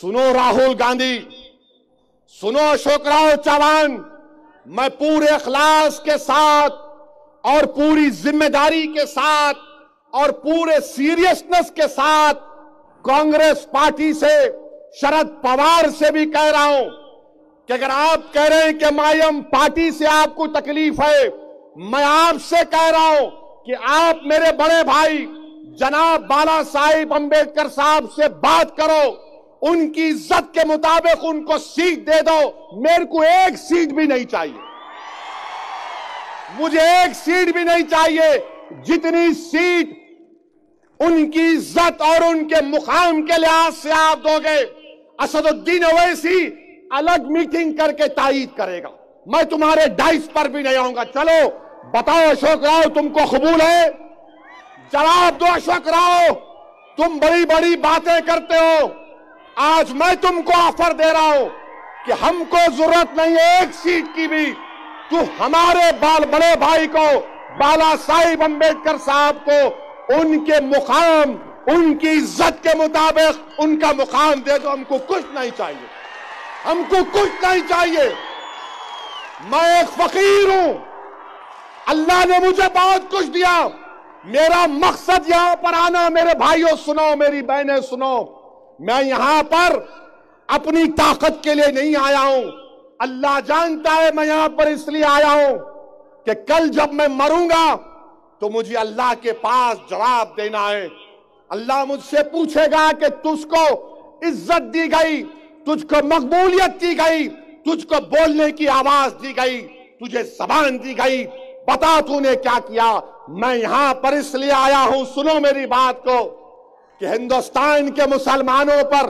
सुनो राहुल गांधी, सुनो अशोक राव चौहान, मैं पूरे इखलास के साथ और पूरी जिम्मेदारी के साथ और पूरे सीरियसनेस के साथ कांग्रेस पार्टी से, शरद पवार से भी कह रहा हूं कि अगर आप कह रहे हैं कि मायम पार्टी से आपको तकलीफ है, मैं आपसे कह रहा हूं कि आप मेरे बड़े भाई जनाब बाला साहिब अंबेडकर साहब से बात करो, उनकी इज्जत के मुताबिक उनको सीट दे दो। मेरे को एक सीट भी नहीं चाहिए, मुझे एक सीट भी नहीं चाहिए। जितनी सीट उनकी इज्जत और उनके मुकाम के लिहाज से आप दोगे, असदुद्दीन ओवैसी अलग मीटिंग करके तायीद करेगा, मैं तुम्हारे डाइस पर भी नहीं आऊंगा। चलो बताओ अशोक राव, तुमको कबूल है? जवाब दो अशोक राव, तुम बड़ी बड़ी बातें करते हो, आज मैं तुमको ऑफर दे रहा हूं कि हमको जरूरत नहीं है एक सीट की भी, तू हमारे बड़े भाई को, बाला साहिब अंबेडकर साहब को उनके मुकाम, उनकी इज्जत के मुताबिक उनका मुकाम दे दो। हमको कुछ नहीं चाहिए, हमको कुछ नहीं चाहिए। मैं एक फकीर हूं, अल्लाह ने मुझे बहुत कुछ दिया। मेरा मकसद यहां पर आना, मेरे भाइयों सुनो, मेरी बहनें सुनो, मैं यहां पर अपनी ताकत के लिए नहीं आया हूं। अल्लाह जानता है मैं यहां पर इसलिए आया हूं कि कल जब मैं मरूंगा तो मुझे अल्लाह के पास जवाब देना है। अल्लाह मुझसे पूछेगा कि तुझको इज्जत दी गई, तुझको मकबूलियत दी गई, तुझको बोलने की आवाज दी गई, तुझे जबान दी गई, बता तूने क्या किया। मैं यहां पर इसलिए आया हूं, सुनो मेरी बात को, कि हिंदुस्तान के मुसलमानों पर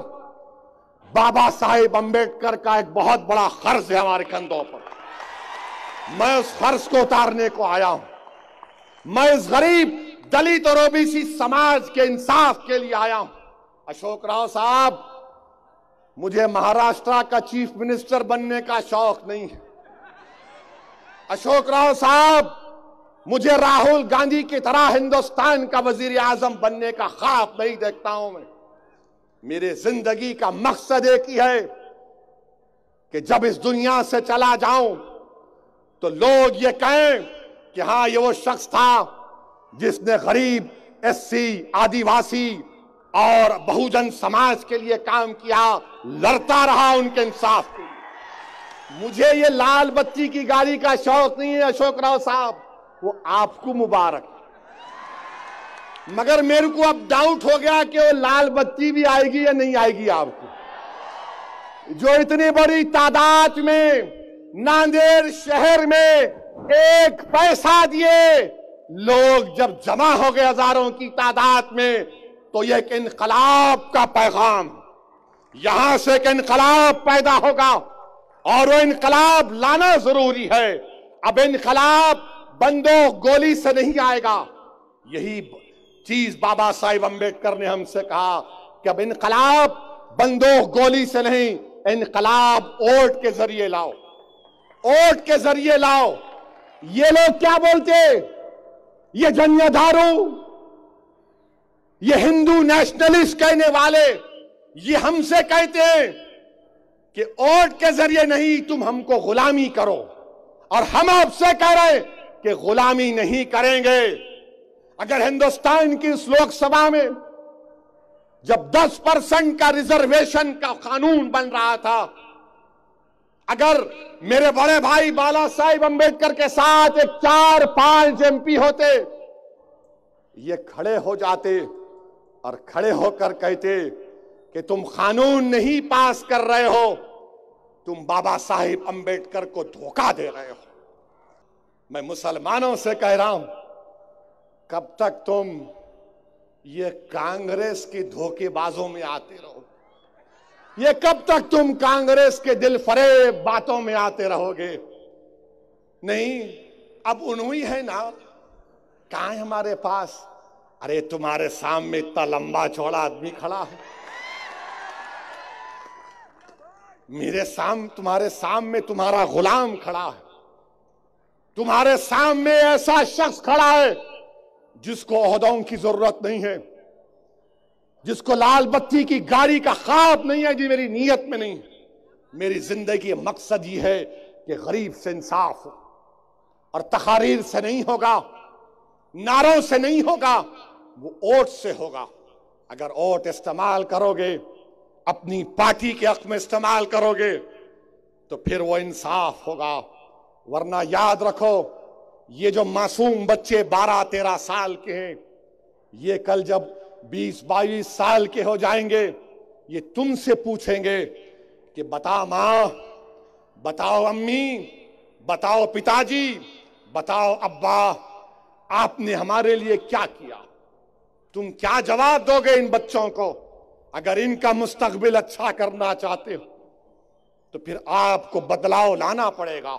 बाबा साहेब अंबेडकर का एक बहुत बड़ा कर्ज है हमारे कंधों पर। मैं उस कर्ज को उतारने को आया हूं। मैं इस गरीब दलित और ओबीसी समाज के इंसाफ के लिए आया हूं। अशोक राव साहब, मुझे महाराष्ट्र का चीफ मिनिस्टर बनने का शौक नहीं है। अशोक राव साहब, मुझे राहुल गांधी की तरह हिंदुस्तान का वजीर आजम बनने का ख्वाब नहीं देखता हूं मैं। मेरे जिंदगी का मकसद एक ही है कि जब इस दुनिया से चला जाऊं तो लोग ये कहें कि हां, ये वो शख्स था जिसने गरीब, एससी, आदिवासी और बहुजन समाज के लिए काम किया, लड़ता रहा उनके इंसाफ के लिए। मुझे ये लाल बत्ती की गाड़ी का शौक नहीं है अशोक राव साहब, वो आपको मुबारक। मगर मेरे को अब डाउट हो गया कि वो लाल बत्ती भी आएगी या नहीं आएगी आपको। जो इतनी बड़ी तादाद में नांदेड़ शहर में एक पैसा दिए लोग जब जमा हो गए हजारों की तादाद में, तो यह एक इनकलाब का पैगाम, यहां से एक इनकलाब पैदा होगा और वो इनकलाब लाना जरूरी है। अब इनकलाब बंदूक गोली से नहीं आएगा। यही चीज बाबा साहिब अंबेडकर ने हमसे कहा कि अब इनकलाब बंदूक गोली से नहीं, इनकलाब वोट के जरिए लाओ, वोट के जरिए लाओ। ये लोग क्या बोलते, ये जन्यधारू, ये हिंदू नेशनलिस्ट कहने वाले, ये हमसे कहते हैं कि वोट के जरिए नहीं, तुम हमको गुलामी करो। और हम आपसे कह रहे हैं कि गुलामी नहीं करेंगे। अगर हिंदुस्तान की इस लोकसभा में जब 10% का रिजर्वेशन का कानून बन रहा था, अगर मेरे बड़े भाई बाला साहिब अंबेडकर के साथ एक 4-5 एमपी होते, ये खड़े हो जाते और खड़े होकर कहते कि तुम कानून नहीं पास कर रहे हो, तुम बाबा साहिब अंबेडकर को धोखा दे रहे हो। मैं मुसलमानों से कह रहा हूं, कब तक तुम ये कांग्रेस की धोखेबाजों में आते रहो, ये कब तक तुम कांग्रेस के दिल फरेब बातों में आते रहोगे। नहीं, अब उन्हीं है ना, कहां है हमारे पास। अरे तुम्हारे सामने इतना लंबा चौड़ा आदमी खड़ा है, तुम्हारे सामने तुम्हारा गुलाम खड़ा है, तुम्हारे सामने ऐसा शख्स खड़ा है जिसको ओहदों की जरूरत नहीं है। जिसको लाल बत्ती की गाड़ी का ख्वाब नहीं है, जी मेरी नीयत में नहीं। मेरी जिंदगी का मकसद ये है कि गरीब से इंसाफ हो, और तकारीर से नहीं होगा, नारों से नहीं होगा, वो वोट से होगा। अगर वोट इस्तेमाल करोगे, अपनी पार्टी के हक में इस्तेमाल करोगे, तो फिर वो इंसाफ होगा। वरना याद रखो, ये जो मासूम बच्चे 12-13 साल के हैं, ये कल जब 20-22 साल के हो जाएंगे, ये तुमसे पूछेंगे कि बता मां, बताओ अम्मी, बताओ पिताजी, बताओ अब्बा, आपने हमारे लिए क्या किया। तुम क्या जवाब दोगे इन बच्चों को? अगर इनका मुस्तकबिल अच्छा करना चाहते हो तो फिर आपको बदलाव लाना पड़ेगा।